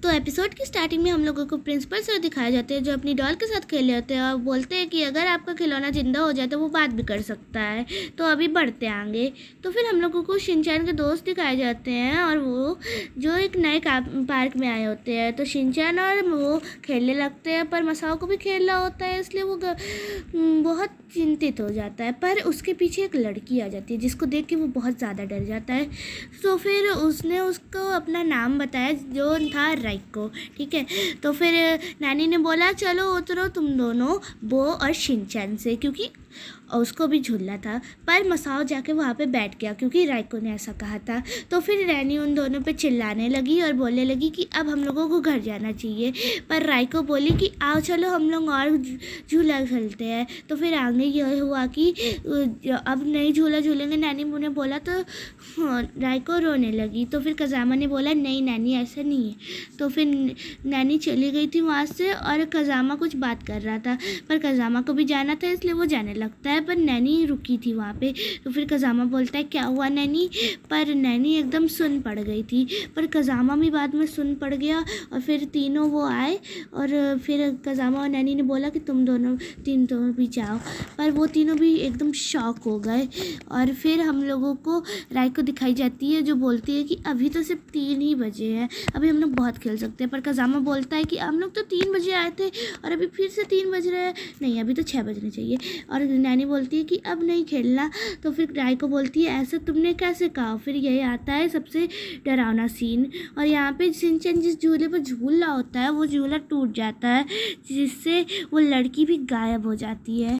तो एपिसोड की स्टार्टिंग में हम लोगों को प्रिंसिपल सर दिखाए जाते हैं जो अपनी डॉल के साथ खेल रहे होते हैं और बोलते हैं कि अगर आपका खिलौना जिंदा हो जाए तो वो बात भी कर सकता है। तो अभी बढ़ते हैं आगे। तो फिर हम लोगों को शिनचैन के दोस्त दिखाए जाते हैं और वो जो एक नए पार्क में आए होते हैं। तो शिनचैन और वो खेलने लगते हैं पर मसाओ को भी खेलना होता है, इसलिए वो बहुत चिंतित हो जाता है। पर उसके पीछे एक लड़की आ जाती है जिसको देख के वो बहुत ज़्यादा डर जाता है। तो फिर उसने उसको अपना नाम बताया जो था राइको। ठीक है, तो फिर नानी ने बोला चलो उतरो तुम दोनों बो और शिनचैन से, क्योंकि उसको भी झूलना था। पर मसाओ जाके वहाँ पे बैठ गया क्योंकि राइको ने ऐसा कहा था। तो फिर रैनी उन दोनों पे चिल्लाने लगी और बोलने लगी कि अब हम लोगों को घर जाना चाहिए। पर राइको बोली कि आओ चलो हम लोग और झूला खेलते हैं। तो फिर आगे यह हुआ कि अब नहीं झूला झूलेंगे, नानी ने बोला। तो राइको रोने लगी। तो फिर कज़ामा ने बोला नहीं नानी ऐसा नहीं है। तो फिर नानी चली गई थी वहाँ से और कज़ामा कुछ बात कर रहा था, पर कज़ामा को भी जाना था इसलिए वो जाने लगता है। पर नैनी रुकी थी वहाँ पे। तो फिर कज़ामा बोलता है क्या हुआ नैनी, पर नैनी एकदम सुन पड़ गई थी। पर कज़ामा भी बाद में सुन पड़ गया और फिर तीनों वो आए और फिर कज़ामा और नैनी ने बोला कि तुम दोनों भी जाओ। पर वो तीनों भी एकदम शॉक हो गए। और फिर हम लोगों को राइको दिखाई जाती है जो बोलती है कि अभी तो सिर्फ 3 ही बजे हैं, अभी हम लोग बहुत खेल सकते हैं। पर कज़ामा बोलता है कि हम लोग तो 3 बजे आए थे और अभी फिर से 3 बज रहे हैं, नहीं अभी तो 6 बजने चाहिए। और नैनी बोलती है कि अब नहीं खेलना। तो फिर राइको बोलती है ऐसे तुमने कैसे कहा। फिर यही आता है सबसे डरावना सीन, और यहाँ पे शिनचैन जिस झूले पर झूल रहा होता है वो झूला टूट जाता है जिससे वो लड़की भी गायब हो जाती है।